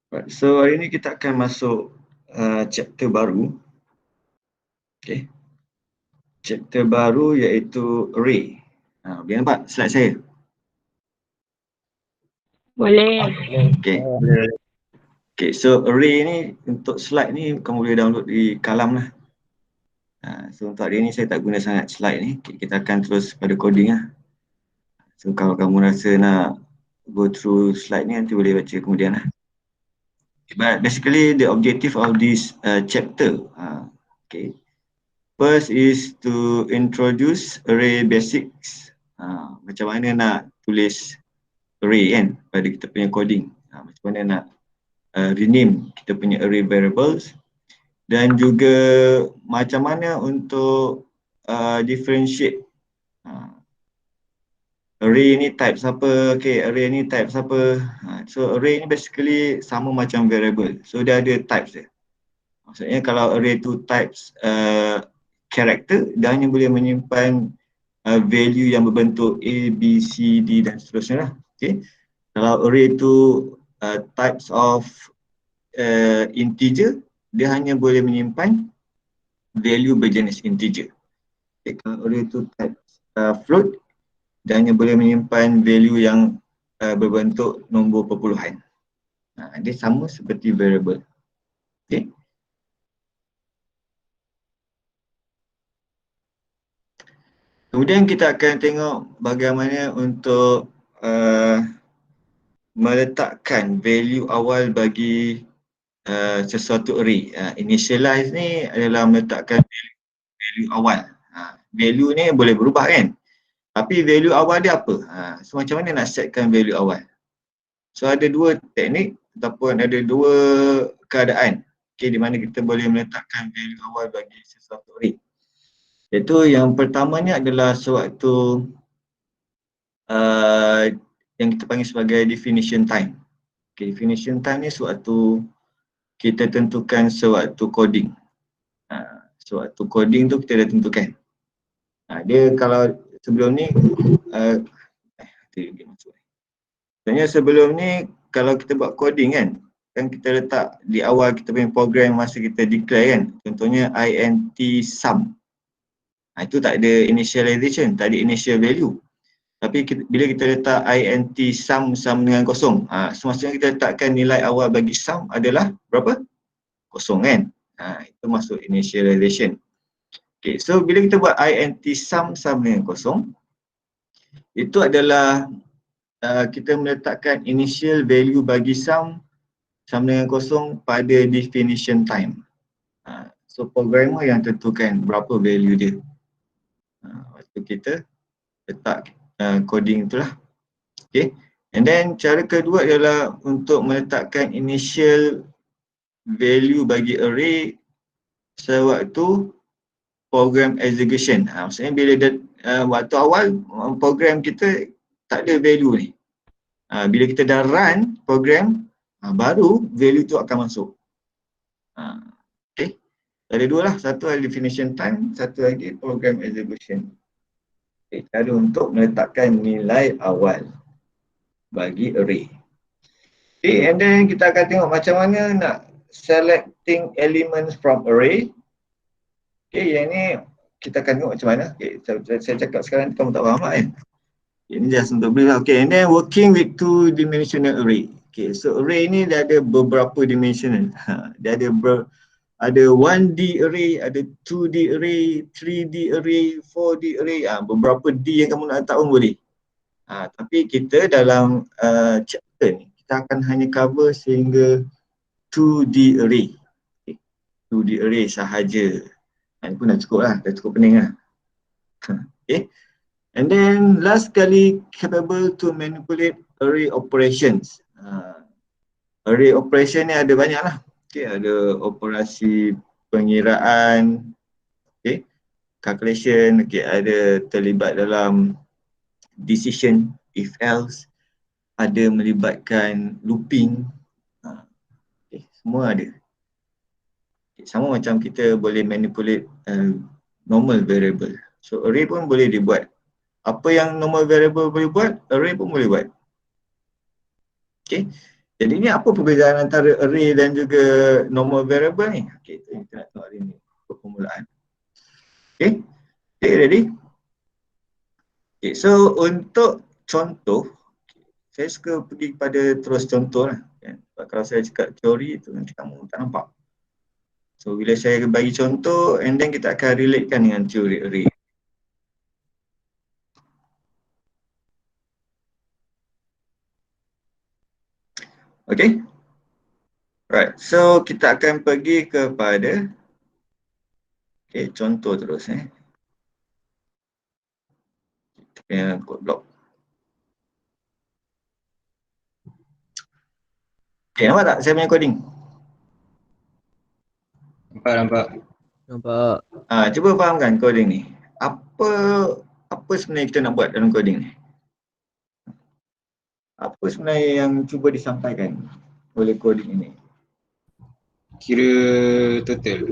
Right. So hari ini kita akan masuk chapter baru. Okay. Chapter baru iaitu array. Boleh nampak slide saya? Boleh. Okay. Okay, so array ni untuk slide ni kamu boleh download di Kalam lah. So untuk hari ni saya tak guna sangat slide ni. Okay, kita akan terus pada coding lah. So kalau kamu rasa nak go through slide ni nanti boleh baca kemudian lah. But basically the objective of this chapter, okay. First is to introduce array basics. Macam mana nak tulis array kan pada kita punya coding. Macam mana nak rename kita punya array variables. Dan juga macam mana untuk differentiate array ni type apa, okay, array ni type apa. So array ni basically sama macam variable. So dia ada types dia. Maksudnya kalau array tu types character, dia hanya boleh menyimpan value yang berbentuk A, B, C, D dan seterusnya lah. Okay. Kalau array tu types of integer, dia hanya boleh menyimpan value berjenis integer. Okay. Kalau array tu types float, dia hanya boleh menyimpan value yang berbentuk nombor perpuluhan. Dia sama seperti variable. Okay. Kemudian kita akan tengok bagaimana untuk meletakkan value awal bagi sesuatu array. Initialize ni adalah meletakkan value awal. Value ni boleh berubah kan? Tapi value awal dia apa? So macam mana nak setkan value awal? So ada dua teknik ataupun ada dua keadaan, okay, di mana kita boleh meletakkan value awal bagi sesuatu array. Iaitu yang pertamanya adalah sewaktu yang kita panggil sebagai definition time. Okay, definition time ni sewaktu kita tentukan sewaktu coding. Sewaktu coding tu kita dah tentukan. Dia kalau sebelum ni sebenarnya sebelum ni kalau kita buat coding kan kita letak di awal kita punya program masa kita declare kan. Contohnya int sum. Itu tak ada initialization, tak ada initial value. Tapi bila kita letak int sum sama dengan kosong, semasa kita letakkan nilai awal bagi sum adalah berapa? Kosong kan? Itu masuk initialization. Okay, so bila kita buat int sum sama dengan kosong, itu adalah kita meletakkan initial value bagi sum sama dengan kosong pada definition time. So programmer yang tentukan berapa value dia. Waktu kita letak coding itulah. Okay. And then cara kedua adalah untuk meletakkan initial value bagi array sewaktu program execution. Maksudnya bila waktu awal program kita tak ada value ni. Bila kita dah run program, baru value tu akan masuk. Okay. Ada dua lah, satu adalah definition time, satu lagi program execution. Okay. Cara untuk meletakkan nilai awal bagi array. Okay, and then kita akan tengok macam mana nak selecting elements from array. Okay, yang ni kita akan tengok macam mana. Okay, saya cakap sekarang kamu tak faham kan? Ini just untuk beri lah. Okay, and then working with two-dimensional array. Okay, so array ni dia ada beberapa dimensional. Dia ada 1D array, ada 2D array, 3D array, 4D array. Beberapa D yang kamu nak letak pun boleh. Tapi kita dalam chapter ni, kita akan hanya cover sehingga 2D array. Okay. 2D array sahaja. Ini pun dah cukup lah, dah cukup pening lah. Okay. And then last kali, capable to manipulate array operations. Array operation ni ada banyak lah. Okay, ada operasi pengiraan, okay, calculation, okay, ada terlibat dalam decision, if else, ada melibatkan looping, okay, semua ada. Okay, sama macam kita boleh manipulate normal variable. So array pun boleh dibuat. Apa yang normal variable boleh buat, array pun boleh buat. Okay. Jadi ni apa perbezaan antara array dan juga normal variable ni? Okey, itu yang kita nak tengok hari ni, permulaan. Okey, okay, ready? Okay, so untuk contoh, saya suka pergi pada terus contoh lah. Kan? Kalau saya cakap teori tu nanti kamu tak nampak. So bila saya bagi contoh and then kita akan relatekan dengan teori array. Okay? Right, so kita akan pergi kepada contoh terus kita punya code block. Nampak tak saya punya coding? Nampak. Cuba fahamkan coding ni. Apa sebenarnya kita nak buat dalam coding ni? Apa sebenarnya yang cuba disampaikan oleh coding ini? Kira total.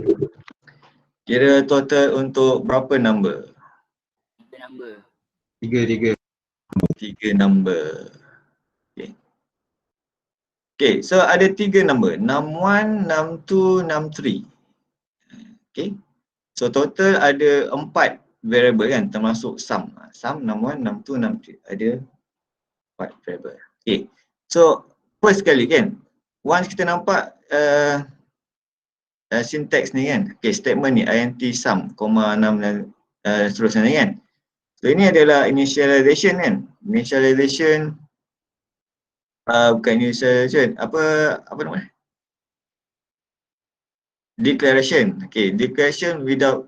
Kira total untuk berapa number? 3. 3 number. Okay, so ada 3 number. Num1, num2, num3. Okay. So total ada 4 variable kan, termasuk sum. Sum, num1, num2, num3. Ada 4 variable. Okay. So first kali kan, once kita nampak syntax ni kan, okay, statement ni int sum, 6 dan seterusnya ni kan. So ini adalah initialization kan. Initialization bukan initialization, apa nama? Declaration. Okay, declaration without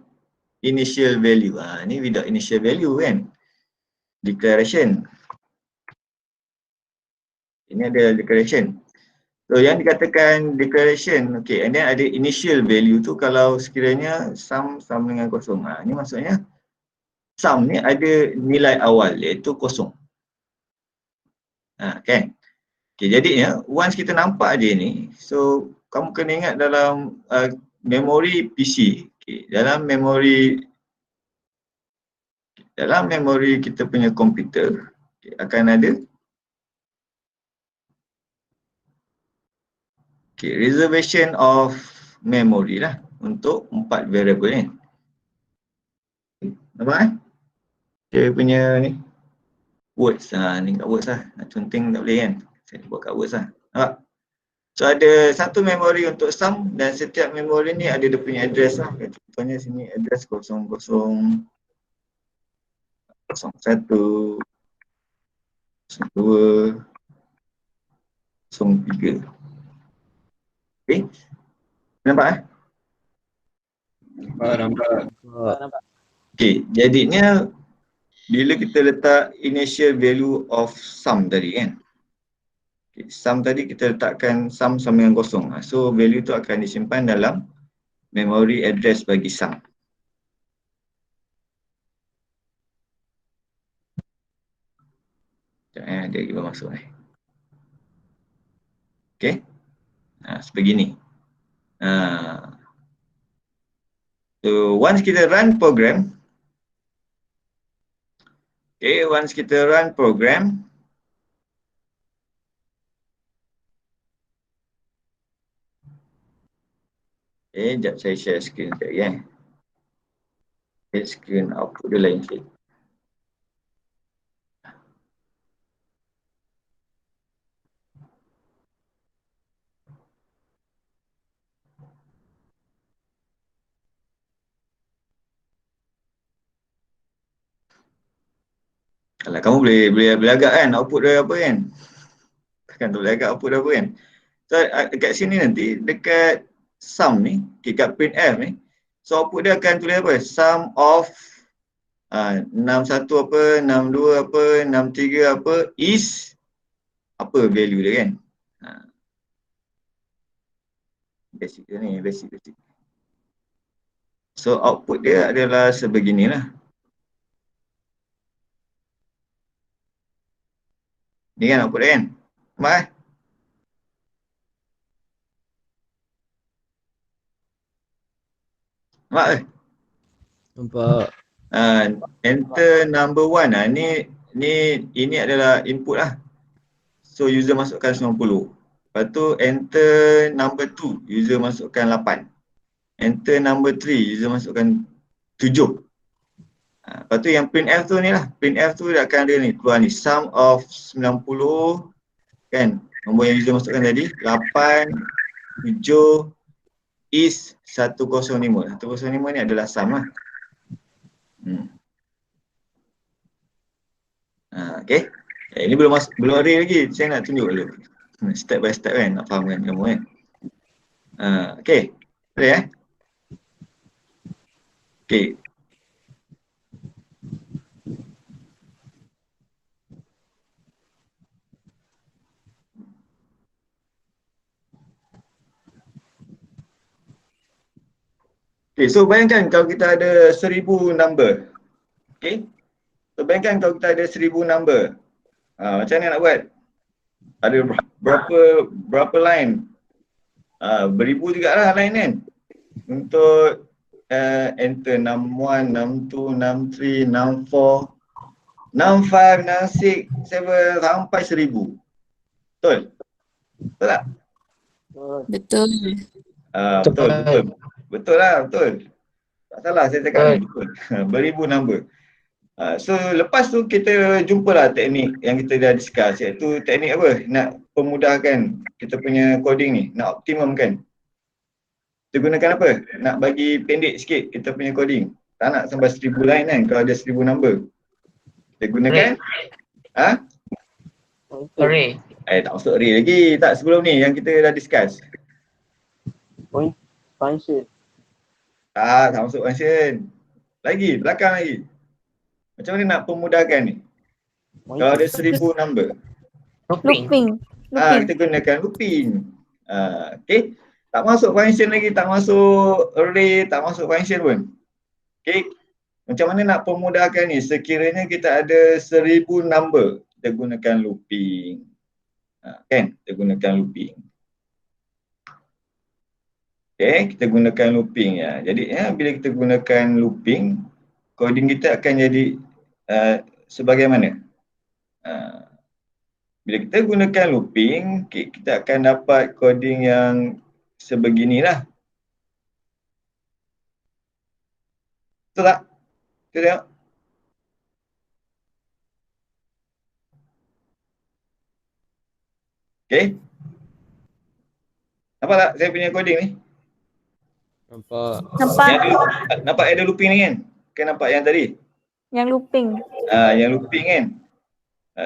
initial value. Ni without initial value kan. Declaration. Ini adalah declaration. So yang dikatakan declaration, okay, and then ada initial value tu kalau sekiranya sum sama dengan kosong. Ini maksudnya sum ni ada nilai awal iaitu kosong. Kan? Okay, jadinya once kita nampak je ni, so kamu kena ingat dalam memori PC, okay, dalam memori kita punya komputer, okay, akan ada reservation of memory lah untuk 4 variable ni. Nampak dia punya ni words, ni kat words lah, nak conteng tak boleh kan, saya buat kat words lah. Nampak? So ada satu memori untuk sum dan setiap memori ni ada dia punya address lah. Contohnya sini address 00, 01, 02, 03. Okay, nampak Nampak. Okay, jadinya bila kita letak initial value of sum tadi kan, okay, sum tadi kita letakkan sum sama dengan kosong. So value tu akan disimpan dalam memory address bagi sum. Dia lagi bermaksud Okay, sebegini. So once kita run program, okay, once kita run program, sekejap saya share screen sekejap ya. Screen output dia lain sikit. Kalau kamu boleh agak kan output dia apa kan? Takkan tu boleh agak output dia apa kan? So dekat sini nanti, dekat sum ni, dekat printf ni, so output dia akan tulis apa? Sum of 61 apa, 62 apa, 63 apa, is apa value dia kan? Basic dia ni, basic. So output dia adalah sebeginilah. Ni kan output dia kan? Nampak Nampak Nampak. Enter number 1 ini adalah input lah. So user masukkan 90. Lepas tu enter number 2, user masukkan 8. Enter number 3, user masukkan 7. Lepas tu yang printf tu ni lah. Printf tu dia akan ada ni, keluar ni. Sum of 90, kan. Nombor yang user masukkan tadi, 8, 7, is 105. 105 ni adalah sum lah. Okay. Ini belum array lagi. Saya nak tunjuk dulu. Step by step kan, nak fahamkan kamu kan. Okay. Boleh Okay. Okay, so bayangkan kalau kita ada 1000 number. Okay. So bayangkan kalau kita ada 1000 number. Macam mana nak buat? Ada berapa line? Beribu juga lah line kan. Untuk enter 61, 62, 63, 64, 65, 66, 7 sampai 1000. Betul? Betul tak? Betul. Betul lah, betul. Tak salah saya cakap ni, betul. Beribu number. So lepas tu kita jumpalah teknik yang kita dah discuss, iaitu teknik apa? Nak pemudahkan kita punya coding ni, nak optimumkan. Kita gunakan apa? Nak bagi pendek sikit kita punya coding. Tak nak sampai 1000 line kan kalau ada 1000 number. Kita gunakan Array. Tak masuk array lagi. Tak, sebelum ni yang kita dah discuss. Function. Tak masuk function. Lagi, belakang lagi. Macam mana nak pemudahkan ni? Kalau ada 1000 number. Looping. Kita gunakan looping. Okay. Tak masuk function lagi, tak masuk array, tak masuk function pun. Okay. Macam mana nak pemudahkan ni? Sekiranya kita ada 1000 number, kita gunakan looping. Kan? Kita gunakan looping. Okay, kita gunakan looping ya. Jadi bila kita gunakan looping, coding kita akan jadi sebagaimana? Bila kita gunakan looping, kita akan dapat coding yang sebeginilah. Betul tak? Kita tengok. Okay. Nampak tak saya punya coding ni? Nampak. Nampak ada looping ni kan? Kan nampak yang tadi? Yang looping. Yang looping kan?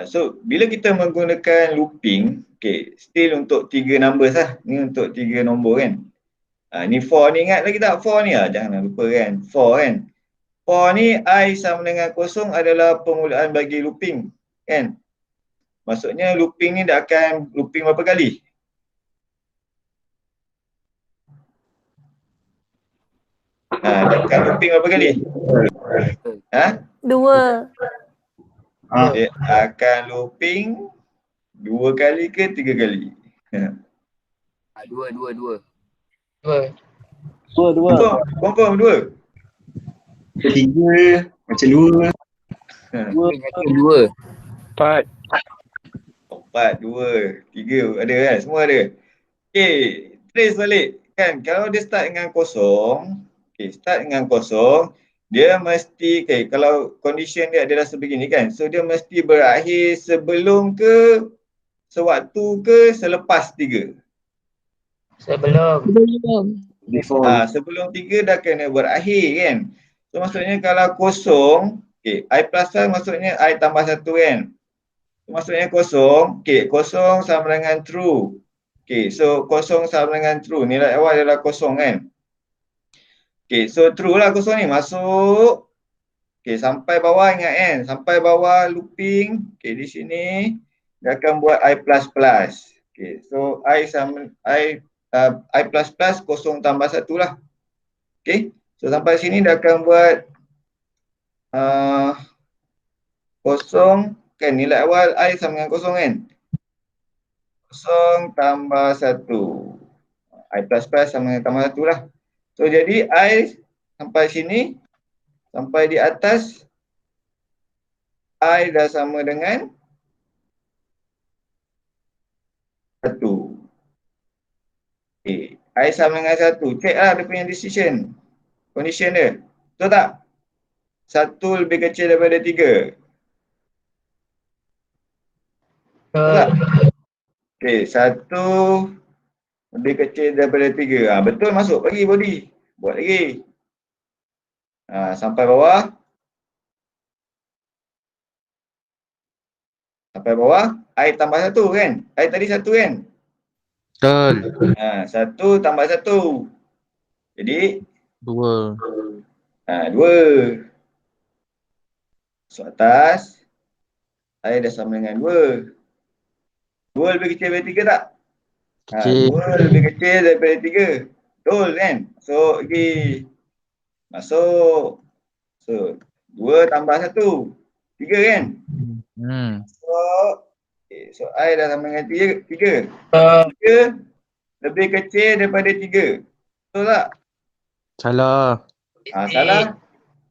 So, bila kita menggunakan looping, okay, still untuk 3 numbers lah. Ni untuk 3 nombor kan? Ni for ni, ingat lagi tak for ni? Jangan lupa kan? For kan? For ni, I sama dengan kosong adalah permulaan bagi looping. Kan? Maksudnya looping ni dia akan looping berapa kali? Dia akan looping berapa kali? 2. Dia akan looping 2 kali ke 3 kali? 2. Confirm 2? 3, macam 2. 4. 4, 2, 3 ada kan? Semua ada. Okay, trace balik kan? Kalau dia start dengan kosong, start dengan kosong, dia mesti, kalau condition dia adalah sebegini kan, so dia mesti berakhir sebelum ke, sewaktu ke, selepas 3? Sebelum. Sebelum 3 dah kena berakhir kan. So maksudnya kalau kosong, I plus 1 maksudnya I tambah 1 kan. So, maksudnya kosong, kosong sama dengan true. So kosong sama dengan true, nilai awal adalah kosong kan. So true lah kosong ni, masuk. Sampai bawah, ingat kan, sampai bawah looping. Di sini dia akan buat I plus plus. So I plus plus kosong tambah 1 lah. So sampai sini dia akan buat kosong kan, nilai awal I sama dengan kosong kan. Kosong tambah 1. I plus plus sama dengan tambah 1 lah. So jadi I sampai sini, sampai di atas, I dah sama dengan 1. Okay. I sama dengan 1. Check lah dia punya decision. Condition dia. Betul tak? 1 lebih kecil daripada 3. Betul tak? Okay. 1 lebih kecil daripada 3. Betul masuk. Bagi body. Buat lagi. Sampai bawah. Sampai bawah. I tambah 1 kan? I tadi 1 kan? Betul. 1 tambah 1. Jadi 2. 2. So atas. I dah sama dengan 2. 2 lebih kecil daripada 3 tak? Kecil. 2 lebih kecil daripada 3. Betul kan? Masuk lagi. Masuk. So 2 tambah 1. 3 kan? Masuk. Okay. So I dah sama dengan 3. 3 lebih kecil daripada 3. Betul tak? Salah. Salah.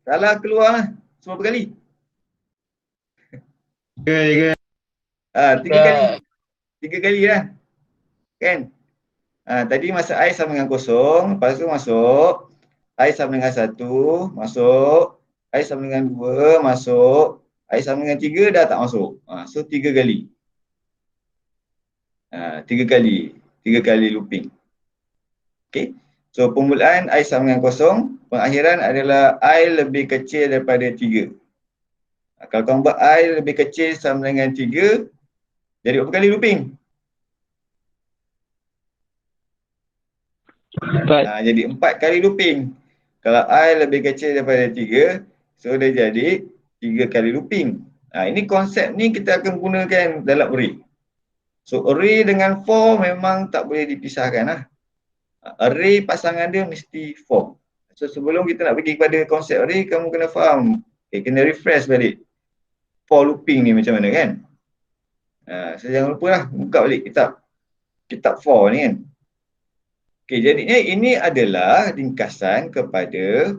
Salah keluar lah. Semua berkali. 3. 3 kali. 3 kali lah. Kan? Tadi masa I sama dengan 0. Lepas tu masuk. I sama dengan 1. Masuk. I sama dengan 2. Masuk. I sama dengan 3 dah tak masuk. So 3 kali. 3 kali. 3 kali looping. Okay. So permulaan I sama dengan 0. Pengakhiran adalah I lebih kecil daripada 3. Kalau kamu buat I lebih kecil sama dengan 3, jadi berapa kali looping? 4. Jadi 4 kali looping. Kalau I lebih kecil daripada 3, so dia jadi 3 kali looping. Ini konsep ni kita akan gunakan dalam array. So array dengan for memang tak boleh dipisahkan lah. Array pasangan dia mesti for. So sebelum kita nak pergi kepada konsep array, kamu kena faham. Kena refresh balik. For looping ni macam mana kan? So jangan lupa lah, buka balik kitab for ni kan. Okay, jadinya ini adalah ringkasan kepada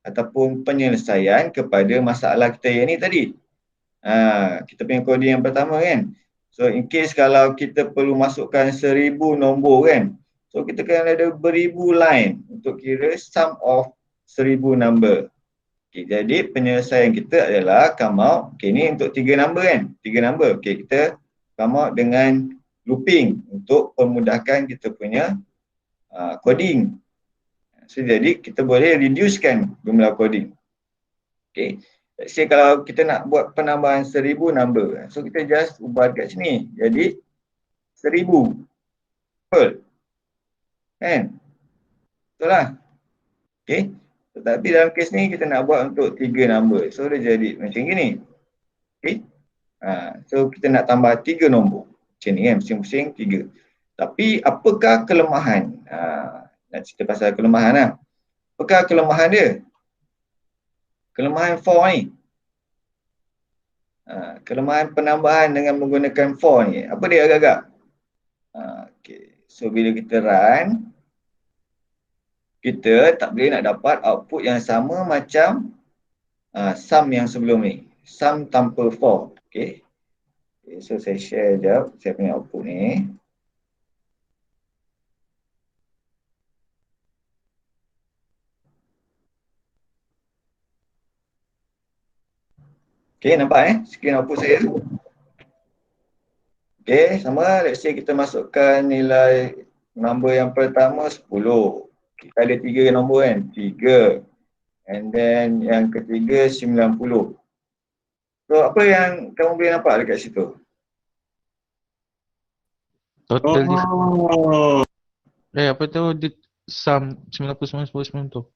ataupun penyelesaian kepada masalah kita yang ni tadi. Kita punya coding yang pertama kan. So in case kalau kita perlu masukkan 1000 nombor kan. So kita kena ada beribu line untuk kira sum of 1000 number. Okay, jadi penyelesaian kita adalah come out. Okay, ni untuk 3 number kan. 3 number. Okay, kita come out dengan looping untuk memudahkan kita punya coding. So jadi kita boleh reducekan jumlah coding. Okay. Let's say kalau kita nak buat penambahan 1000 number. So kita just ubah kat sini. Jadi 1000. Betul? Kan? Betul lah. Okay. Tetapi dalam kes ni kita nak buat untuk 3 number. So dia jadi macam gini. Okay. So kita nak tambah 3 nombor. Macam ni kan. Pusing-pusing 3. Tapi apakah kelemahan? Nak cerita pasal kelemahan lah. Apakah kelemahan dia? Kelemahan for ni. Kelemahan penambahan dengan menggunakan for ni. Apa dia agak-agak? Okay. So bila kita run, kita tak boleh nak dapat output yang sama macam sum yang sebelum ni. Sum tanpa for. Okay. So saya share sekejap saya punya output ni. Okay, nampak screen output saya. Okay, sama. Let's say kita masukkan nilai nombor yang pertama 10. Kita ada 3 nombor kan, 3. And then yang ketiga 90. So apa yang kamu boleh nampak dekat situ? Total apa tu sum 90 tu.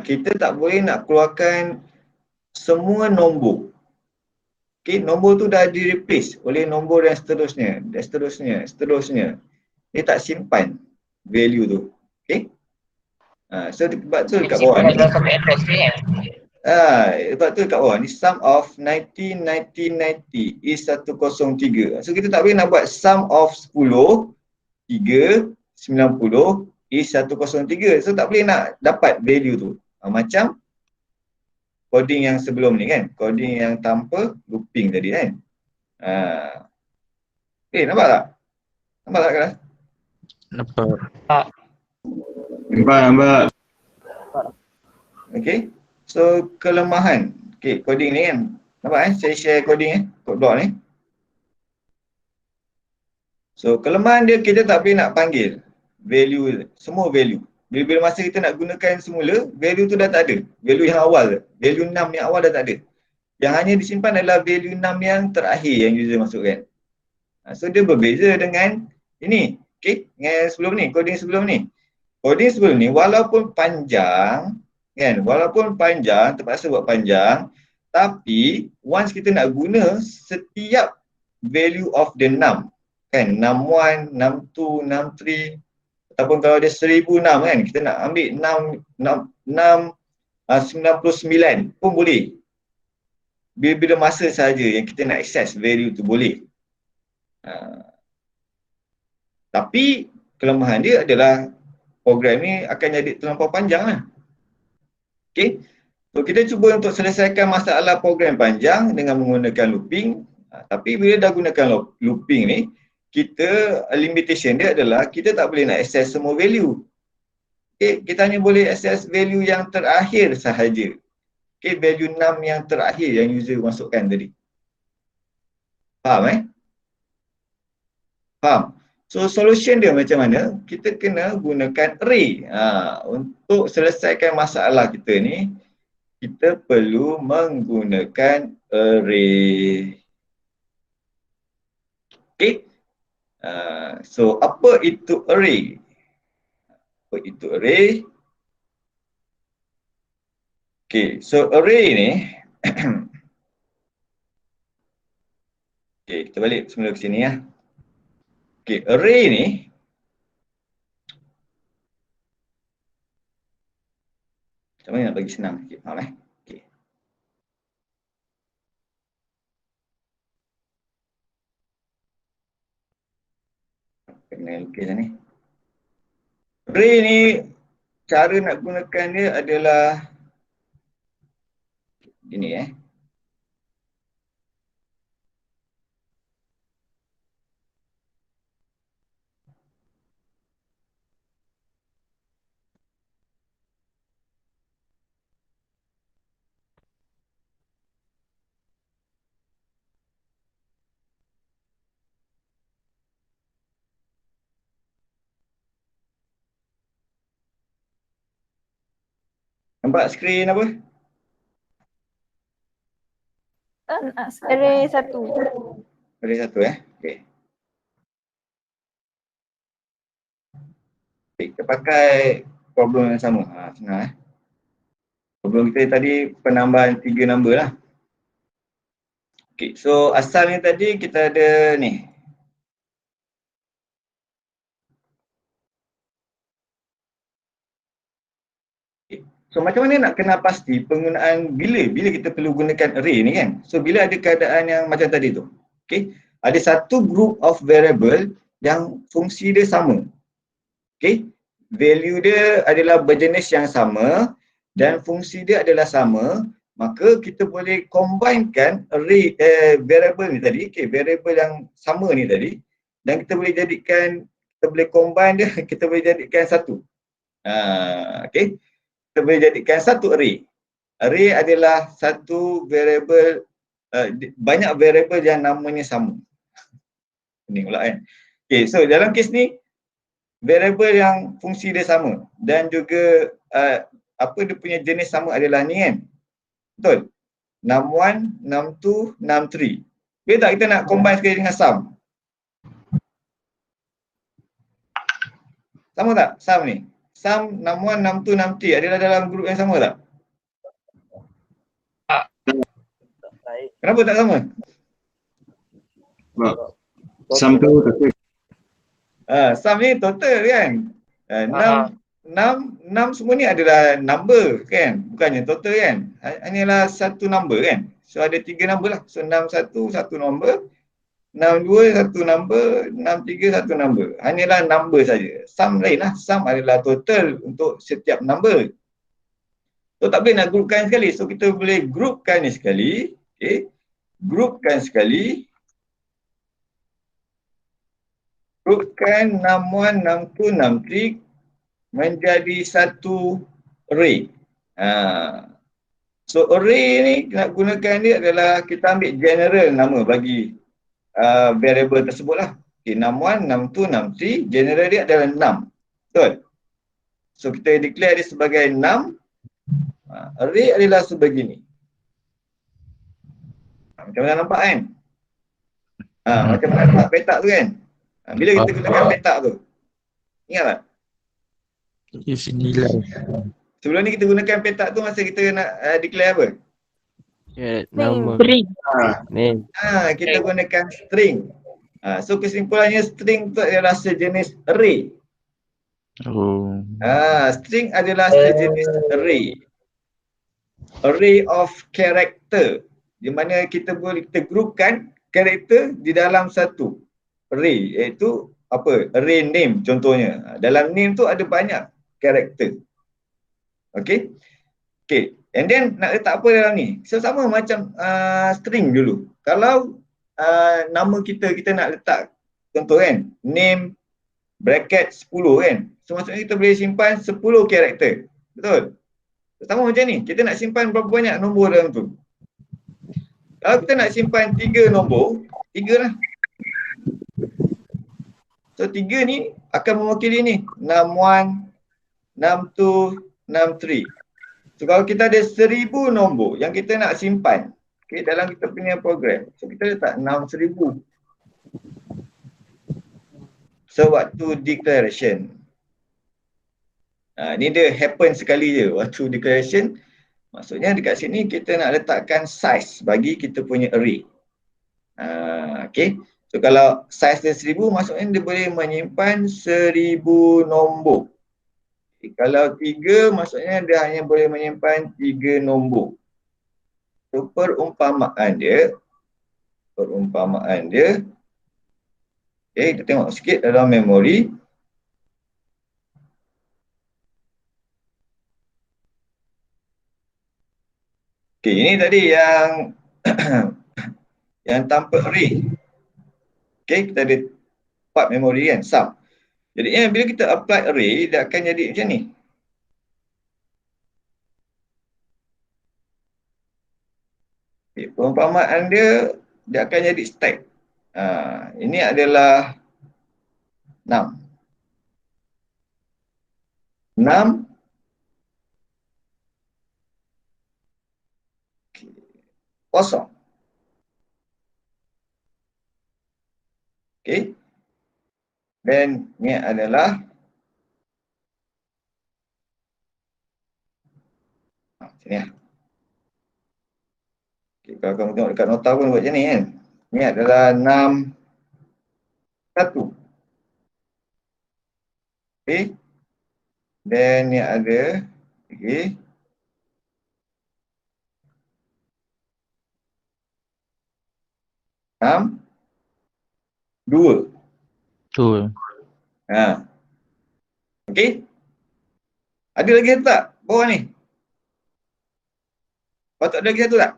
Kita tak boleh nak keluarkan semua nombor. Okay, nombor tu dah di-replace oleh nombor dan seterusnya, dan seterusnya. Dia tak simpan value tu. Okay. So sebab tu dekat bawah ni. Sebab tu dekat bawah ni sum of 90 is 103. So kita tak boleh nak buat sum of 10 3 90 is 103. So tak boleh nak dapat value tu. Macam coding yang sebelum ni kan, coding yang tanpa looping tadi kan. Nampak tak? Nampak tak kelas? Nampak. Nampak. Okay. So kelemahan. Okay, coding ni kan. Nampak saya share coding code block ni. So kelemahan dia, kita tak boleh nak panggil value, semua value. Bila masa kita nak gunakan semula, value tu dah tak ada. Value yang awal, value 6 yang awal dah tak ada. Yang hanya disimpan adalah value 6 yang terakhir yang user masukkan. So dia berbeza dengan ini. Okay, dengan sebelum ni, coding sebelum ni. Coding sebelum ni walaupun panjang, kan, walaupun panjang, terpaksa buat panjang, tapi once kita nak guna setiap value of the 6, kan, 61, 62, 63, ataupun kalau ada 1006 kan, kita nak ambil 99 pun boleh. Bila masa sahaja yang kita nak access value tu boleh. Tapi kelemahan dia adalah program ni akan jadi terlampau panjang lah. Okay. So kita cuba untuk selesaikan masalah program panjang dengan menggunakan looping. Tapi bila dah gunakan looping ni, kita limitation dia adalah kita tak boleh nak access semua value. Okay, kita hanya boleh access value yang terakhir sahaja. Okay, value 6 yang terakhir yang user masukkan tadi. Faham Faham? So solution dia macam mana? Kita kena gunakan array. Untuk selesaikan masalah kita ni, kita perlu menggunakan array. Okay. So apa itu array? Apa itu array? Okay, so array ni okay, kita balik semula ke sini ya. Okay, array ni macam mana nak bagi senang sikit, faham Okay. Kena lukis ni. Array ni cara nak gunakan dia adalah gini Nampak skrin apa? Array 1. Array 1 Okay. Okay, kita pakai problem yang sama. Senang Problem kita tadi penambahan 3 number lah. Okay, so asalnya tadi kita ada ni. So macam mana nak kenal pasti penggunaan bila kita perlu gunakan array ni kan. So bila ada keadaan yang macam tadi tu. Okay. Ada satu group of variable yang fungsi dia sama. Okay. Value dia adalah berjenis yang sama dan fungsi dia adalah sama. Maka kita boleh combinekan array variable ni tadi. Okay. Variable yang sama ni tadi. Dan kita boleh jadikan, kita boleh combine dia, kita boleh jadikan satu. Okay. Kita boleh jadikan satu array. Array adalah satu variable, banyak variable yang namanya sama. Ini pula kan. Okay, so dalam kes ni, variable yang fungsi dia sama dan juga apa dia punya jenis sama adalah ni kan. Betul? 61, 62, 63. Bila tak kita nak combine sekali dengan sum? Sama tak sum ni? Sum 61, 62, 63 adalah dalam grup yang sama tak? Kenapa tak sama? Sebab sum tu total. Sum ni total kan? 6 semua ni adalah number kan? Bukannya total kan? Hanyalah satu number kan? So ada 3 number lah. So 61 satu number, 62 satu number, 63 satu number. Hanyalah number saja. Sum lain lah. Sum adalah total untuk setiap number. So tak boleh nak groupkan sekali. So kita boleh groupkan ni sekali. Okay. Groupkan sekali. grupkan 61, 62, 63 menjadi satu array. So array ni nak gunakan dia adalah kita ambil general nama bagi variable tersebut lah. Okay, 61, 62, 63, general dia adalah 6. Betul? So kita declare dia sebagai 6. Array adalah sebegini. Macam mana nampak kan? Macam mana nampak petak tu kan? Bila kita gunakan petak tu? Ingat tak? Isi nilai. Sebelum ni kita gunakan petak tu masa kita nak declare apa? Nama. Name. Kita gunakan string. So kesimpulannya string tu adalah sejenis array. Oh. String adalah sejenis array. Array of character. Di mana kita boleh kita grupkan karakter di dalam satu array, iaitu apa? Array name contohnya. Dalam name tu ada banyak karakter. Okay. And then nak letak apa dalam ni? So sama macam string dulu. Kalau nama kita nak letak contoh kan, name bracket 10 kan. So maksudnya kita boleh simpan 10 karakter. Betul? Sama macam ni, kita nak simpan berapa banyak nombor dalam tu. Kalau kita nak simpan 3 nombor, 3 lah. So 3 ni akan mewakili ni 61, 62, 63. So kalau kita ada 1000 nombor yang kita nak simpan, okay, dalam kita punya program, so kita letak 6000. So waktu declaration, ni dia happen sekali je waktu declaration. Maksudnya dekat sini kita nak letakkan size bagi kita punya array. Okay. So kalau size dia 1000, maksudnya dia boleh menyimpan 1000 nombor. Okay. Kalau 3, maksudnya dia hanya boleh menyimpan 3 nombor. So perumpamaan dia, okay, kita tengok sikit dalam memori. Okay, ini tadi yang yang tanpa array. Okay, kita ada part memori kan, sum. Jadi bila kita apply array, dia akan jadi macam ni. Okay, perumpamaan dia akan jadi stack. Ini adalah 6. 6. Kosong. Okay. Dan ni adalah sini lah. Okay, kalau kamu tengok dekat nota pun buat macam ni kan. Ni adalah 6, 1. Okay. Dan ni ada, okay, 6, 2. Betul. Okay. Ada lagi satu tak bawah ni? Patut ada lagi satu tak?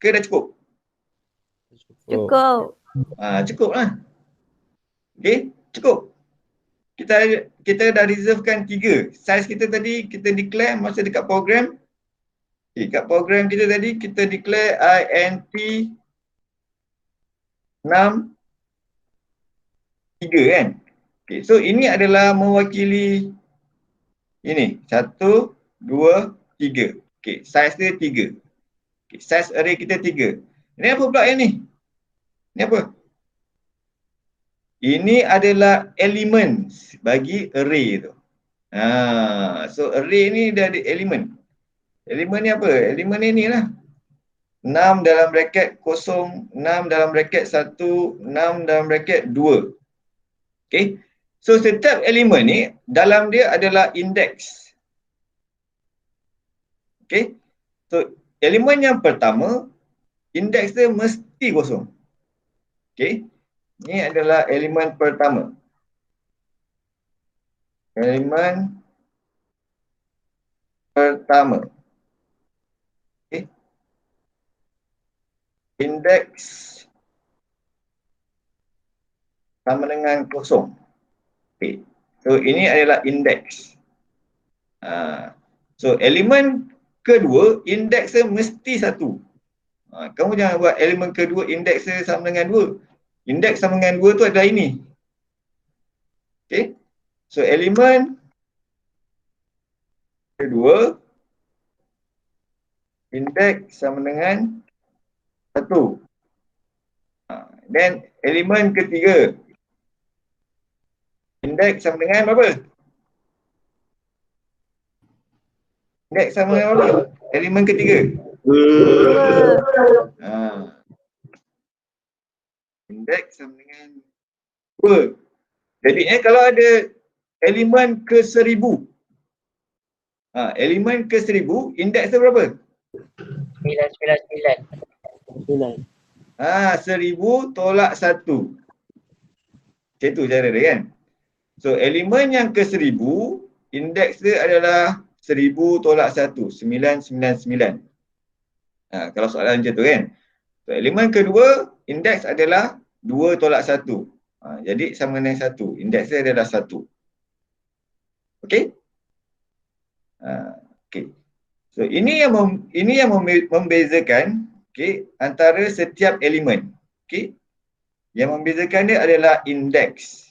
Ke dah cukup? Cukup. Cukup lah. Okay, cukup. Kita dah reservekan 3. Size kita tadi kita declare masa dekat program. Okay, kat program kita tadi kita declare int 6, 3 kan. Okay, so ini adalah mewakili ini 1, 2, 3. Okay, size dia 3. Okay, size array kita 3. Ini apa pula yang ni? Ini apa? Ini adalah elements bagi array tu. So array ni dia ada elemen. Elemen ni apa? Elemen ni lah. 6 dalam bracket 0, 6 dalam bracket 1, 6 dalam bracket 2. Okay. So setiap elemen ni dalam dia adalah index. Okay. So elemen yang pertama, index dia mesti kosong. Okay. Ini adalah elemen pertama. Elemen pertama. Okay. Index sama dengan kosong. Okay. So ini adalah indeks. So elemen kedua indeksnya mesti 1. Kamu jangan buat elemen kedua indeksnya sama dengan 2. Indeks sama dengan 2 tu adalah ini. Okay. So elemen kedua indeks sama dengan 1. Dan elemen ketiga indeks sama dengan berapa? Indeks sama dengan berapa? Elemen ketiga. Indeks sama dengan 2. Jadinya kalau ada elemen ke 1000. Elemen ke 1000, indeks tu berapa? 999. 1000 tolak 1. Macam tu cara dia kan. So elemen yang ke 1000, indeks dia adalah 1000 tolak 1, 999. Kalau soalan macam tu kan. So elemen kedua, indeks adalah 2 tolak 1. Jadi sama dengan 1. Indeks dia adalah 1. Okey? Okey. So ini yang membezakan antara setiap elemen. Okey. Yang membezakan dia adalah indeks.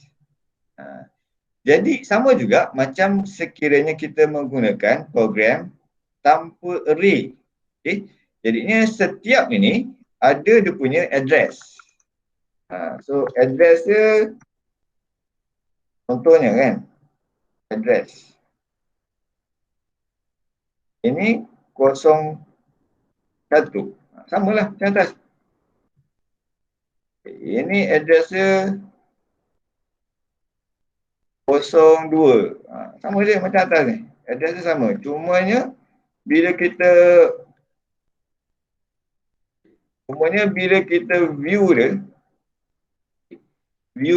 Jadi sama juga macam sekiranya kita menggunakan program tanpa array. Okey. Jadinya setiap ini ada dia punya address. So address dia contohnya kan. Address. Ini 01. Samalah macam atas. Ini address dia 02. Sama dia macam atas ni. Address dia sama. Cumanya bila kita view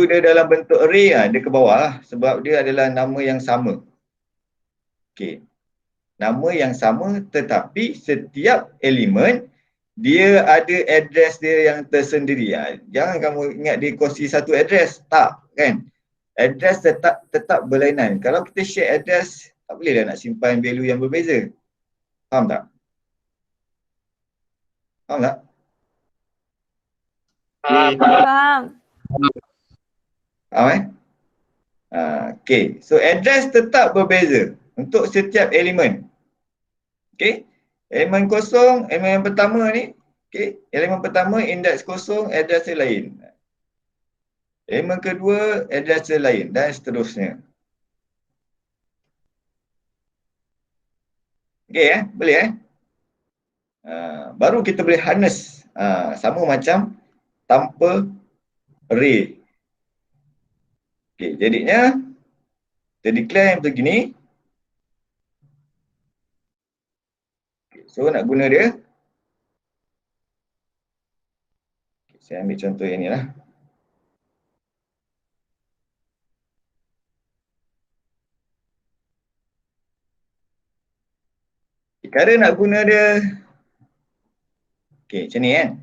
dia dalam bentuk array dia ke bawah lah. Sebab dia adalah nama yang sama. Okey. Nama yang sama tetapi setiap elemen dia ada address dia yang tersendiri. Jangan kamu ingat dia kongsi satu address. Tak kan. Address tetap berlainan. Kalau kita share address, tak boleh dah nak simpan value yang berbeza. Faham tak? Faham tak? Faham. Faham okay. So address tetap berbeza untuk setiap elemen. Okay. Elemen kosong, elemen yang pertama ni. Okay. Elemen pertama indeks kosong, address dia lain. Elemen kedua, address dia lain dan seterusnya. Okay boleh baru kita boleh harness. Sama macam tanpa array. Okay, jadinya kita declare yang begini. Okay, so nak guna dia. Okay, saya ambil contoh yang ni lah. Okay, cara nak guna dia. Okay, macam ni kan.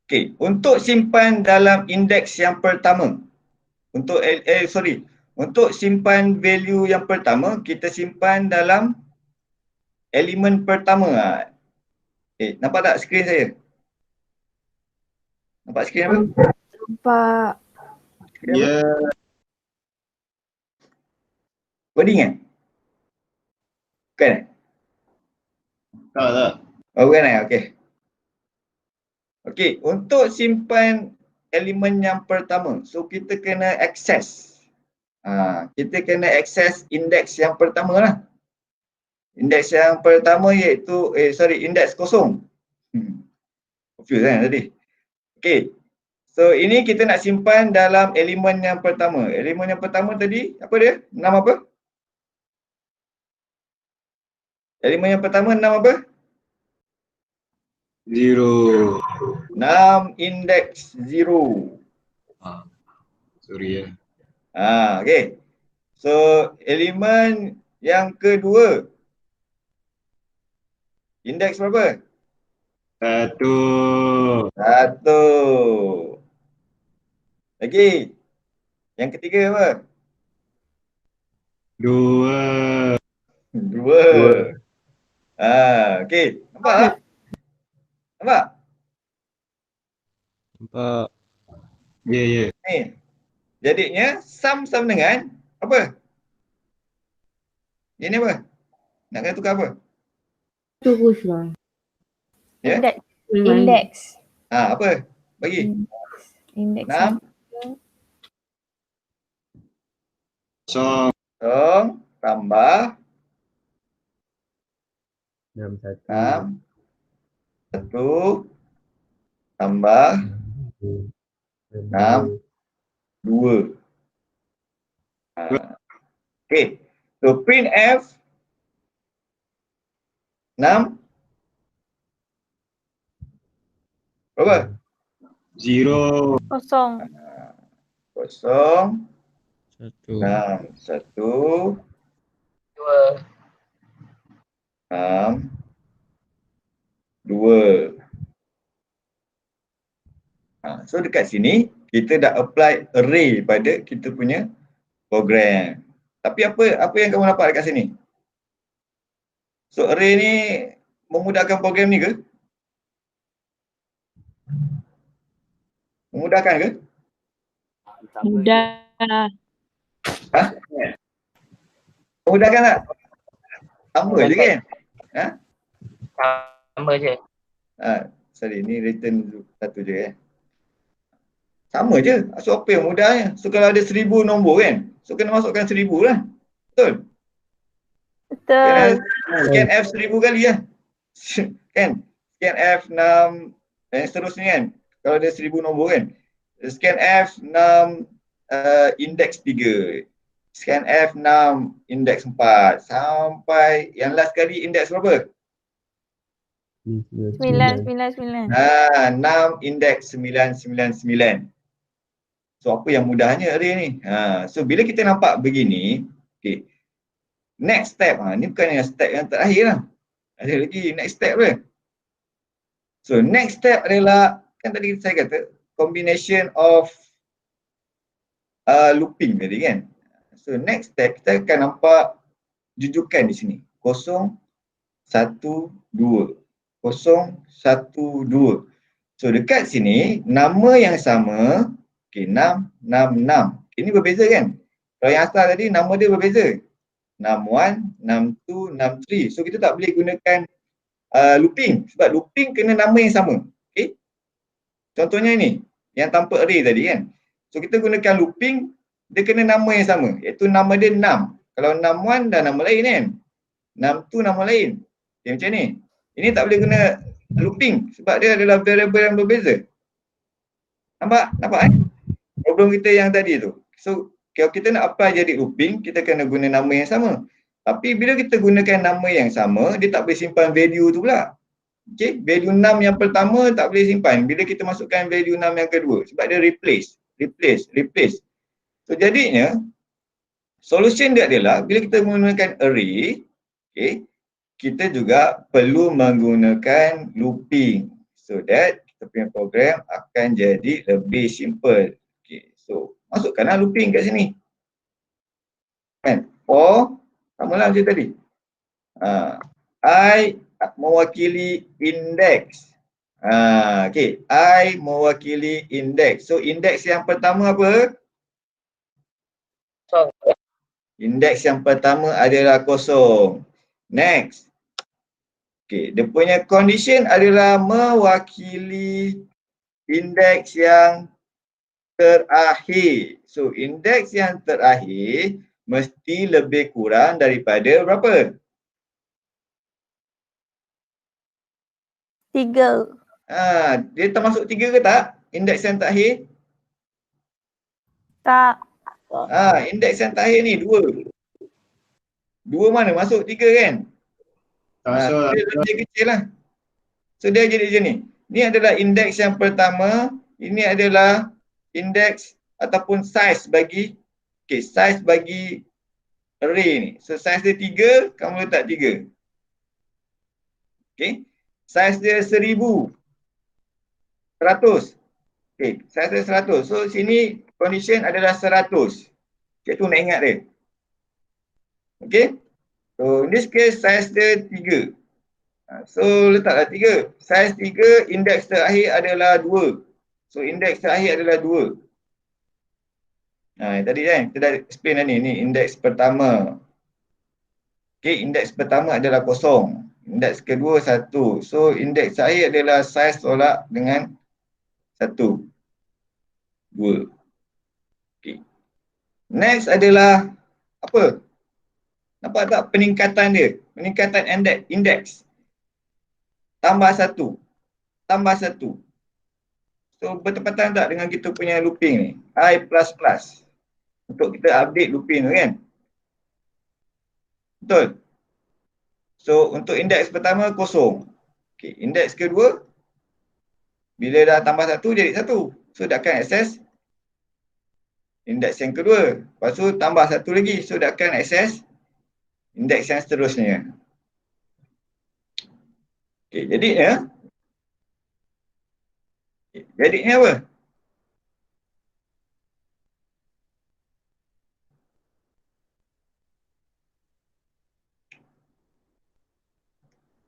Okay, untuk simpan dalam indeks yang pertama. Untuk simpan value yang pertama, kita simpan dalam elemen pertama. Nampak tak skrin saya? Nampak skrin apa? Nampak. Ya. Coding kan? Bukan? Tak. Oh, bukan okey. Okey, untuk simpan elemen yang pertama, so kita kena access. Kita kena access indeks yang pertama lah. Indeks yang pertama iaitu, indeks kosong. Confused kan tadi? Okey, so ini kita nak simpan dalam elemen yang pertama. Elemen yang pertama tadi, apa dia? Nama apa? Elemen yang pertama nama apa? 0. Nam indeks 0. Sorry Okay. So elemen yang kedua. Indeks berapa? 1. 1. Lagi. Yang ketiga apa? 2. 2. Okey. Nampak tak? Nampak? Nampak. Ya, ya. Ni. Jadinya sum sama dengan apa? Ini apa? Nak kena tukar apa? Teruslah. Ya? Index. Index. Apa? Bagi. Index. 6. 0. 0 tambah 6, 6. 1 tambah 6. 2. Okey. So print F 6 berapa? 0. Kosong. 0 1. 6 1 Dua. 6 2. So dekat sini kita dah apply array pada kita punya program. Tapi apa yang kamu dapat dekat sini? So array ni memudahkan program ni ke? Memudahkan ke? Mudah. Memudahkan tak? Sama je kan? Sama je. Sorry, ni return satu je Sama je. So apa yang mudahnya? So kalau ada 1000 nombor kan? So kena masukkan 1000 lah. Betul? Betul. Scan F 1000 kali lah. Kan? Scan F 6 dan seterusnya kan? Kalau ada 1000 nombor kan? Scan F 6 indeks 3. Scan F 6 indeks 4 sampai yang last kali indeks berapa? 9. 6 indeks 999. So apa yang mudahnya array ni? So bila kita nampak begini, okay. Next step, ni bukan yang step yang terakhir lah. Ada lagi next step dia. So next step adalah, kan tadi saya kata combination of looping tadi kan. So next step kita akan nampak jujukan di sini. 0, 1, 2. 0, 1, 2. So dekat sini nama yang sama, okay, 6, 6, 6. Ini berbeza kan? Kalau yang asal tadi nama dia berbeza. 61, 62, 63. So kita tak boleh gunakan looping sebab looping kena nama yang sama. Okay? Contohnya ni, yang tanpa array tadi kan. So kita gunakan looping, dia kena nama yang sama, iaitu nama dia 6. Kalau 61 dah nama lain kan. 62 nama lain. Okay, macam ni. Ini tak boleh guna looping sebab dia adalah variable yang berbeza. Nampak? Nampak kan? Problem kita yang tadi tu. So kalau kita nak apply jadi looping, kita kena guna nama yang sama. Tapi bila kita gunakan nama yang sama, dia tak boleh simpan value tu pula. Okay, value 6 yang pertama tak boleh simpan bila kita masukkan value 6 yang kedua sebab dia replace. So jadinya solution dia adalah bila kita menggunakan array, okay, kita juga perlu menggunakan looping so that kita punya program akan jadi lebih simple. Okay, so masukkanlah looping kat sini. Kan? For, samalah macam tadi. I mewakili indeks. Okay, I mewakili indeks. So indeks yang pertama apa? Kosong. Indeks yang pertama adalah 0. Next. Okay, dia punya condition adalah mewakili indeks yang terakhir. So indeks yang terakhir mesti lebih kurang daripada berapa? 3. Dia termasuk 3 ke tak? Indeks yang terakhir? Tak. Indeks yang terakhir ni 2. 2 mana? Masuk 3 kan? Tak Dia lebih kecil lah. So dia jadi macam ni. Ni adalah indeks yang pertama. Ini adalah indeks ataupun size bagi size bagi array ni. So size dia 3, kamu letak 3. Okay. Saiz dia 1000. 100. Okay. Saiz dia 100. So sini condition adalah 100. Cikgu nak ingat dia. Okay. So in this case saiz dia 3. So letaklah 3. Saiz 3, indeks terakhir adalah 2. So indeks terakhir adalah 2. Tadi kan kita dah explain dah ni indeks pertama. Okay, indeks pertama adalah 0. Indeks kedua 1. So indeks terakhir adalah saiz tolak dengan 1. 2. Okay. Next adalah apa? Nampak tak peningkatan dia? Peningkatan indeks. Tambah 1. Tambah 1. So bertepatan tak dengan kita punya looping ni? I++. Untuk kita update looping tu kan? Betul? So untuk indeks pertama 0. Okay. Indeks kedua, bila dah tambah 1 jadi 1. So dia akan akses indeks yang kedua. Lepas tu tambah 1 lagi. So dia akan akses indeks yang seterusnya. Okay, jadinya apa?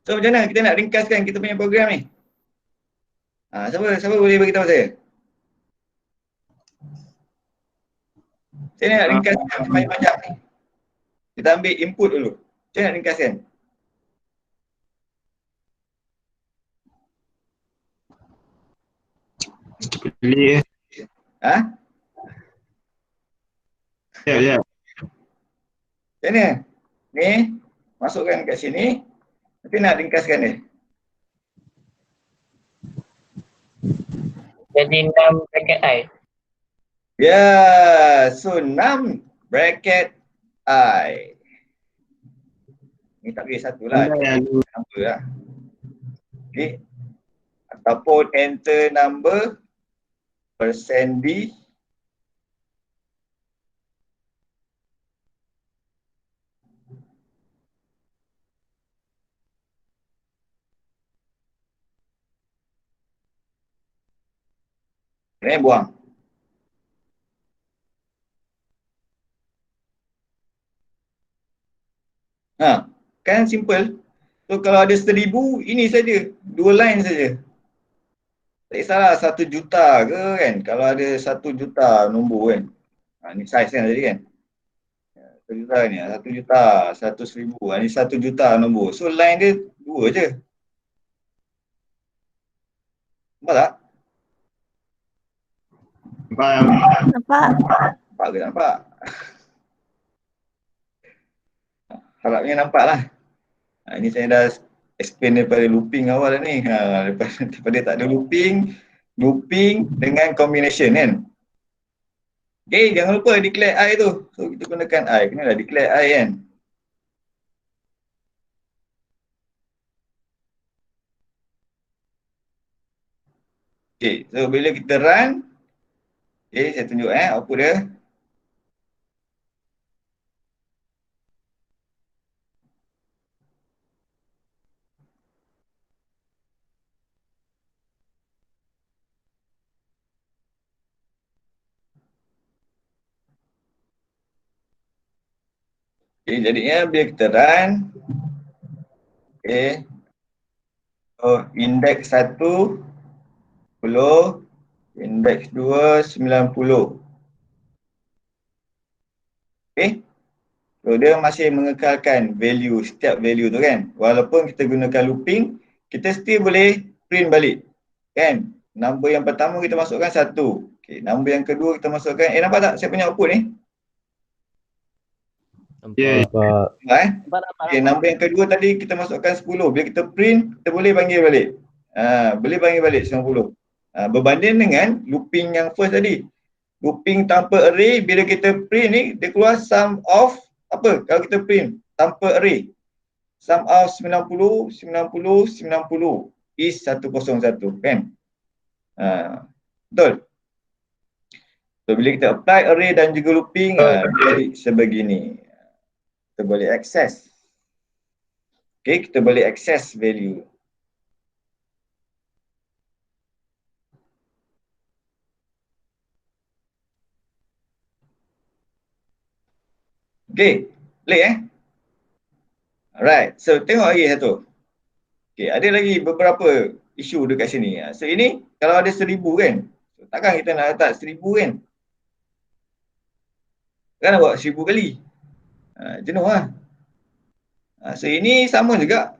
So macam mana kita nak ringkaskan kita punya program ni? Siapa boleh beritahu saya? Saya nak ringkaskan panjang-panjang ni. Kita ambil input dulu. Saya nak ringkaskan. Pilih. Ya. Macam mana? Ni, masukkan kat sini. Nanti nak ringkaskan dia. Jadi 6 bracket I. Ya, so 6 bracket I. Ni tak boleh satu lah. Number lah. Okay. Ataupun enter number %B. Kemudian buang. Kan simple. So kalau ada 1000, ini saja. 2 line saja. Tak kisahlah 1 juta ke kan. Kalau ada 1 juta nombor kan. Ni size kan tadi kan. 1 juta ni, 1 juta, 100,000. Ni 1 juta nombor. So line dia 2 je. Nampak tak? Nampak? Nampak ke tak nampak? Harapnya nampak lah. Ini saya dah explain daripada looping awal ni. Daripada tak ada looping dengan combination kan. Okay, jangan lupa declare I tu. So kita gunakan I, kenalah declare I kan. Okay, so bila kita run, okay, saya tunjuk output dia. Okay, jadinya bila kita run, okay, so indeks 1, 10, indeks 2, 90. Okay, so dia masih mengekalkan value, setiap value tu kan. Walaupun kita gunakan looping, kita still boleh print balik. Kan, number yang pertama kita masukkan 1. Okay, number yang kedua kita masukkan, nampak tak saya punya output ni? Nampak. Okay, number yang kedua tadi kita masukkan 10. Bila kita print, kita boleh panggil balik. Boleh panggil balik 90. Berbanding dengan looping yang first tadi. Looping tanpa array, bila kita print ni, dia keluar sum of apa? Kalau kita print tanpa array. Sum of 90, 90, 90 is 101 kan? Betul? So bila kita apply array dan juga looping, jadi sebegini. Kita boleh access. Okay, kita boleh access value. Okay, boleh Alright, so tengok lagi satu. Okay, ada lagi beberapa isu dekat sini. So ini kalau ada 1000 kan, takkan kita nak letak 1000 kan? Kan nak buat 1000 kali. Jenuh lah. So ini sama juga,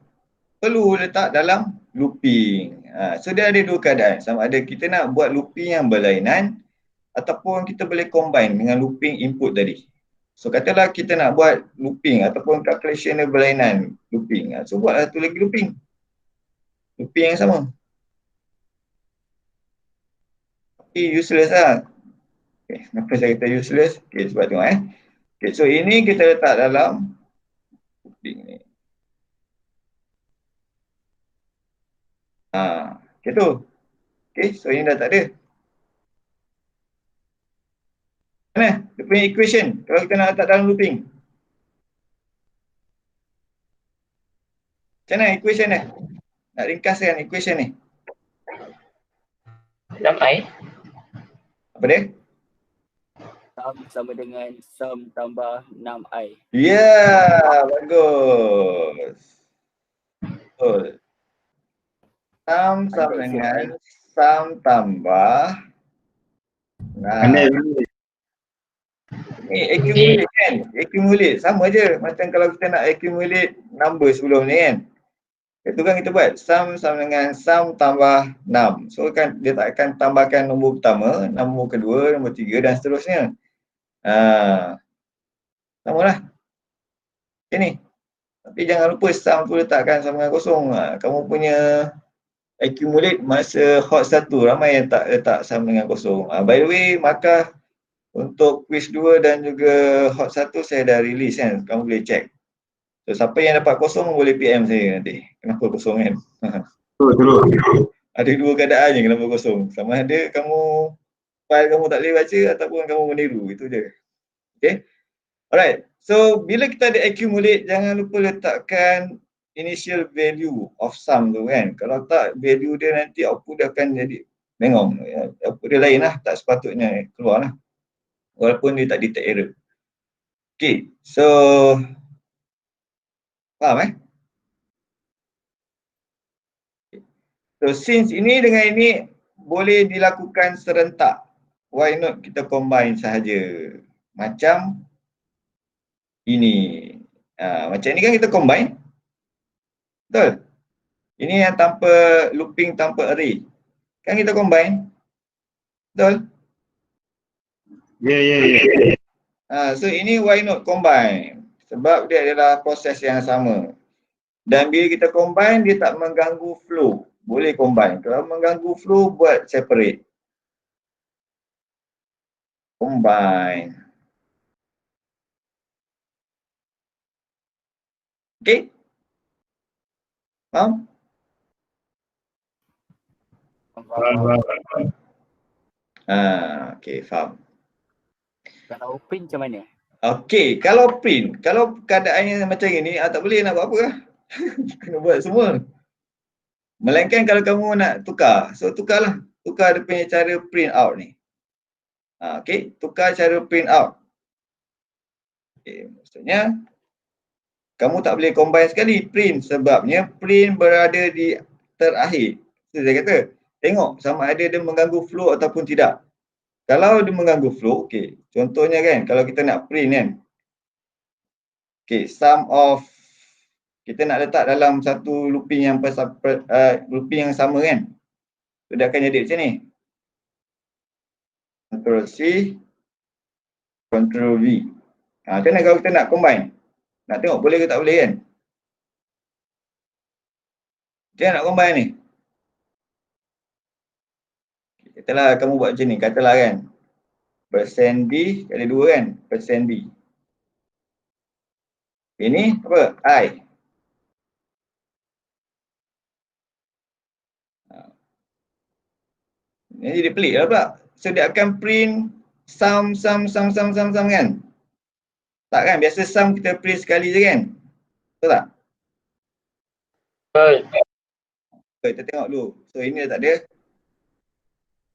perlu letak dalam looping. So dia ada dua keadaan, sama ada kita nak buat looping yang berlainan ataupun kita boleh combine dengan looping input tadi. So katalah kita nak buat looping ataupun calculation yang berlainan looping. So buat satu lagi looping. Looping yang sama. Tapi useless lah. Okay, kenapa saya kata useless? Okay, sebab tengok Okay, so ini kita letak dalam looping ni. Okay tu. Okay, so ini dah tak ada. Mana? Dia punya equation kalau kita nak letak dalam looping. Macam mana equation ni? Nak ringkaskan equation ni. 6i. Apa dia? Sum sama dengan sum tambah 6i. Ya, bagus. Betul. Sum sama dengan sum tambah. Pandai. Ni accumulate kan? Accumulate sama je macam kalau kita nak accumulate number sebelum ni kan. Itu kan kita buat sum sama dengan sum tambah 6. So kan dia tak akan tambahkan nombor pertama, nombor kedua, nombor tiga dan seterusnya. Sama lah. Okay ni. Tapi jangan lupa sum tu letakkan sama dengan kosong. Kamu punya accumulate masa hot 1 ramai yang tak letak sama dengan kosong. By the way, markah untuk quiz 2 dan juga hot 1 saya dah release kan. Kamu boleh check. So siapa yang dapat kosong boleh PM saya nanti. Kenapa kosong kan? Betul. Ada dua keadaan je kenapa kosong. Sama ada kamu file kamu tak boleh baca ataupun kamu meniru. Itu je. Okay. Alright. So bila kita ada accumulate, jangan lupa letakkan initial value of sum tu kan. Kalau tak, value dia nanti output dia akan jadi bengong. Output dia lain lah. Tak sepatutnya keluar lah. Walaupun dia tak detect error. Okay. So faham So since ini dengan ini boleh dilakukan serentak, why not kita combine sahaja macam ini. Macam ini kan kita combine, betul? Ini yang tanpa looping, tanpa array, kan kita combine, betul? Ya. So ini why not combine, sebab dia adalah proses yang sama. Dan bila kita combine, dia tak mengganggu flow. Boleh combine. Kalau mengganggu flow, buat separate. Combine. Okay? Faham? Okay, faham. Kalau print macam mana? Okay, kalau print, kalau keadaannya macam ini, tak boleh nak buat apa lah. Kena buat semua. Melainkan kalau kamu nak tukar, so tukarlah. Tukar dia punya cara print out ni. Okay, tukar cara print out. Okay, maksudnya kamu tak boleh combine sekali print, sebabnya print berada di terakhir. So, saya kata, tengok sama ada dia mengganggu flow ataupun tidak. Kalau dia mengganggu flow, okay. Contohnya kan, kalau kita nak print kan. Okay, sum of, kita nak letak dalam satu looping yang looping yang sama kan. So, dia akan jadi macam ni. Ctrl C, Ctrl V. Macam mana kalau kita nak combine? Nak tengok boleh ke tak boleh kan? Macam mana nak combine ni? Katalah kamu buat macam ni, katalah kan. % B kali 2 kan, % B. Ini apa? I. Ini jadi pelik lah pula. So dia akan print sum kan? Tak kan? Biasa sum kita print sekali je kan? Betul tak? Betul. Okay, kita tengok dulu. So ini dah tak ada.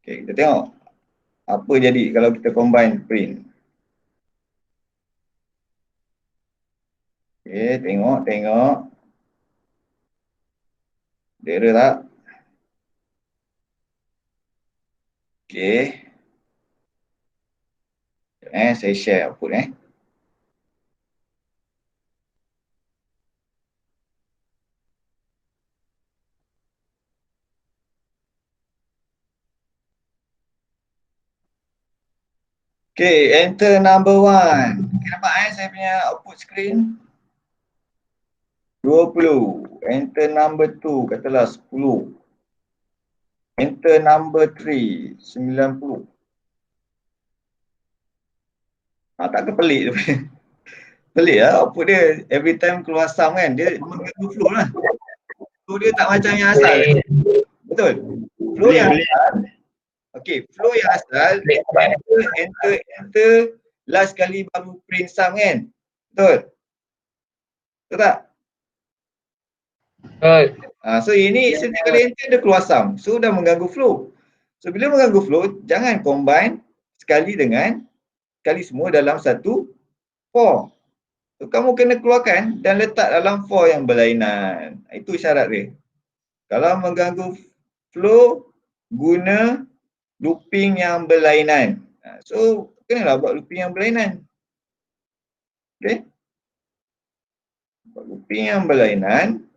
Okay, kita tengok. Apa jadi kalau kita combine print. Okay, tengok. Ada tak? Okay. Saya share output Okay, enter number 1. Okay, nampak saya punya output screen? 20. Enter number 2, katalah 10. Enter number 3, 90. Takkan pelik tu. Pelik lah output dia. Every time keluar sum kan, dia mengganggu flow lah. Flow dia tak macam yang asal. Betul? Flow yang asal. Okay, flow yang asal, enter, last kali baru print sum kan? Betul? Betul tak? Betul. So ini setiap kali enter dia keluar sum. So dah mengganggu flow. So bila mengganggu flow, jangan combine sekali semua dalam satu for. So kamu kena keluarkan dan letak dalam for yang berlainan. Itu syarat dia. Kalau mengganggu flow, guna looping yang berlainan. So, kenalah buat looping yang berlainan. Okay. Buat looping yang berlainan.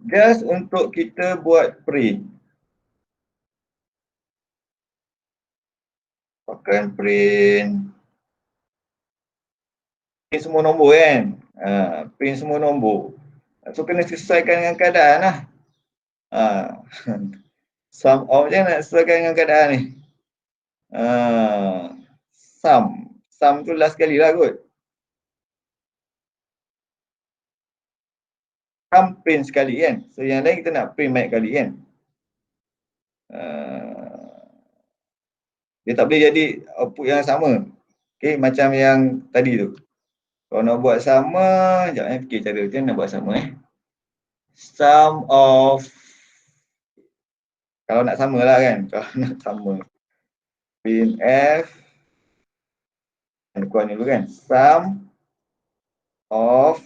Just untuk kita buat print. Pakai print semua nombor kan. Print semua nombor. So, kena sesuaikan dengan keadaan lah. Sum of je nak sesuaikan dengan keadaan ni. Sum tu last kali lah kot. Sum print sekali kan. So yang lain kita nak print banyak kali kan. Dia tak boleh jadi output yang sama. Okay, macam yang tadi tu. Kalau nak buat sama, sekejap fikir cara macam nak buat sama Sum of, kalau nak sama lah kan, kalau nak sama printf, kuat ni dulu kan, sum of,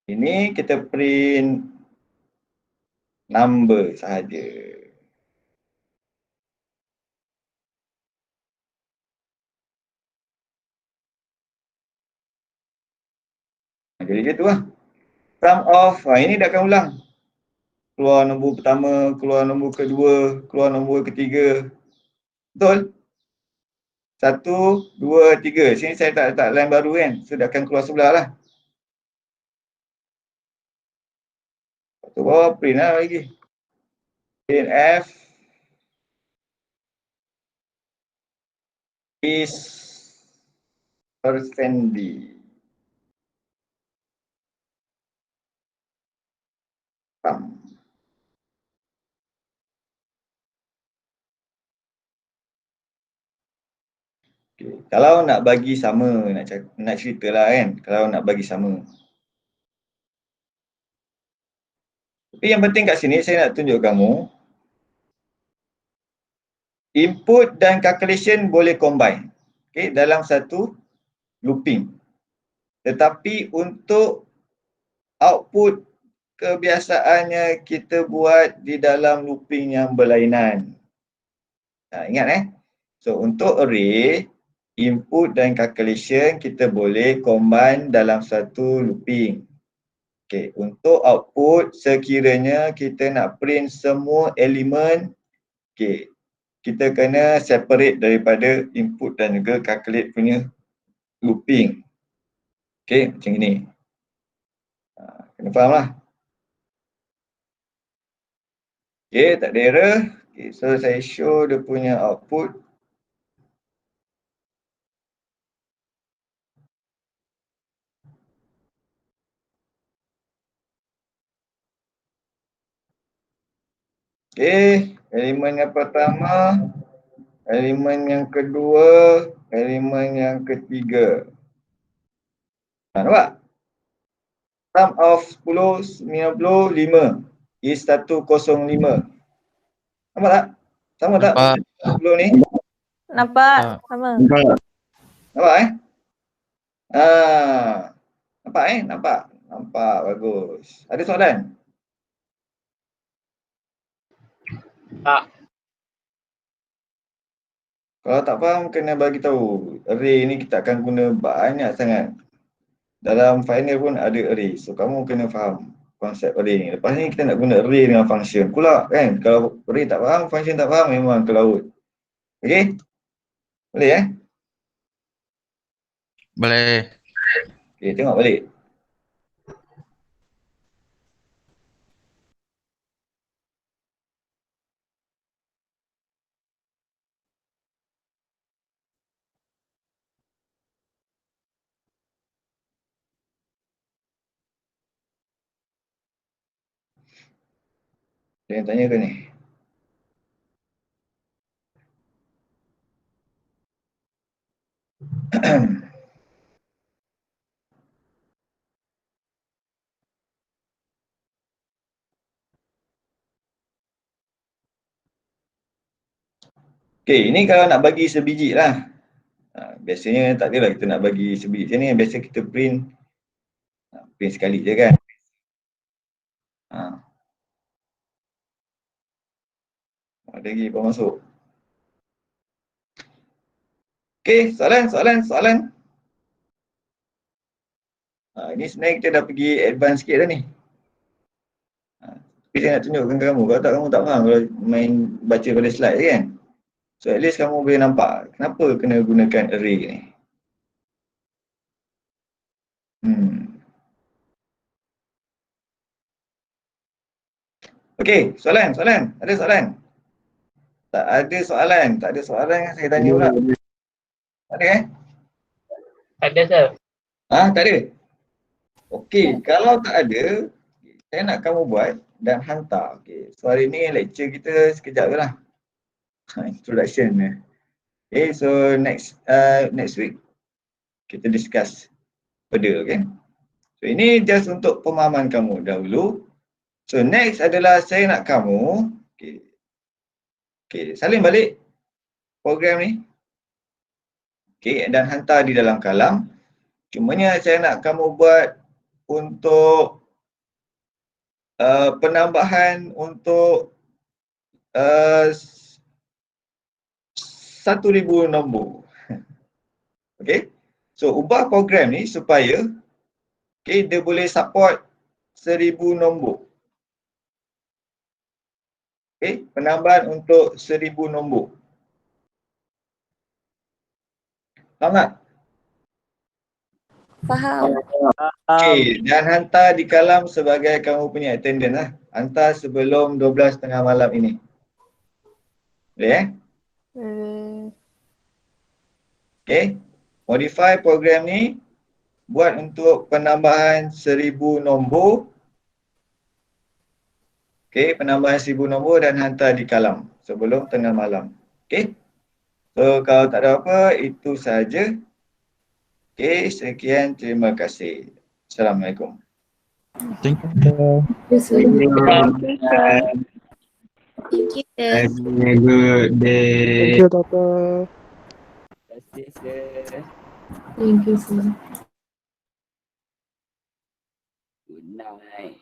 ini kita print number sahaja. Jadi dia tu lah. Sum of, ini dah akan ulang. Keluar nombor pertama, keluar nombor kedua, keluar nombor ketiga. Betul? 1, 2, 3. Sini saya tak letak line baru kan. So dia akan keluar sebelah lah. Lepas tu bawah print lah lagi. Print F is percent D. Sum. Okay. Kalau nak bagi sama, nak cerita lah kan. Kalau nak bagi sama. Tapi yang penting kat sini saya nak tunjuk kamu. Input dan calculation boleh combine. Okay, dalam satu looping. Tetapi untuk output kebiasaannya kita buat di dalam looping yang berlainan. Ingat So untuk array, input dan calculation kita boleh combine dalam satu looping. Okay, untuk output sekiranya kita nak print semua elemen, okay, kita kena separate daripada input dan juga calculate punya looping. Okay, macam ini. Kena faham lah. Okay, tak ada error. Okay, so saya show dia punya output. Okay, elemen yang pertama, elemen yang kedua, elemen yang ketiga. Nampak? Sum of 10, 95 is 105. Nampak tak? Sama tak? 10 ni? Nampak. Sama. Nampak? Nampak nampak nampak. Nampak, bagus. Ada soalan? Tak. Kalau tak faham kena bagi tahu. Array ni kita akan guna banyak sangat. Dalam final pun ada array. So kamu kena faham konsep array ni. Lepas ni kita nak guna array dengan function pula kan. Kalau array tak faham, function tak faham, memang ke laut. Okey? Boleh Boleh. Okey, tengok balik. Ada yang tanya ke ni? Okey, ini kalau nak bagi sebiji lah. Biasanya tak adalah kita nak bagi sebiji. Macam ni biasa kita print sekali je kan. Ada lagi apa masuk? Okey, soalan. Ini sebenarnya kita dah pergi advance sikit dah ni. Tapi saya nak tunjukkan ke kamu. Kalau tak, kamu tak faham kalau main baca pada slide je kan. So at least kamu boleh nampak kenapa kena gunakan array ni. Okey, soalan. Ada soalan? Tak ada soalan kan saya tanya pula. Ada Ada sir. Tak ada? Okey, kalau tak ada, saya nak kamu buat dan hantar. Okey, so hari ni lecture kita sekejap je lah. Introduction. Okay, so next week kita discuss further, okay? So ini just untuk pemahaman kamu dahulu. So next adalah saya nak kamu, okay, salin balik program ni. Okay, dan hantar di dalam kalam. Cumanya saya nak kamu buat untuk penambahan untuk 1,000 nombor. Okay, so ubah program ni supaya dia boleh support 1,000 nombor. Okay, penambahan untuk 1,000 nombor. Faham tak? Faham. Okay, dan hantar di kalam sebagai kamu punya attendance lah. Hantar sebelum 12:30 malam ini. Boleh Okay, modify program ni. Buat untuk penambahan 1,000 nombor. Okay, penambahan 1,000 nombor dan hantar di kalam sebelum tengah malam. Okay. So kalau tak ada apa, itu sahaja. Okay, sekian, terima kasih. Assalamualaikum. Thank you. Have a good day. Thank you, Doctor. Terima kasih sir. Thank you, sir. Good night.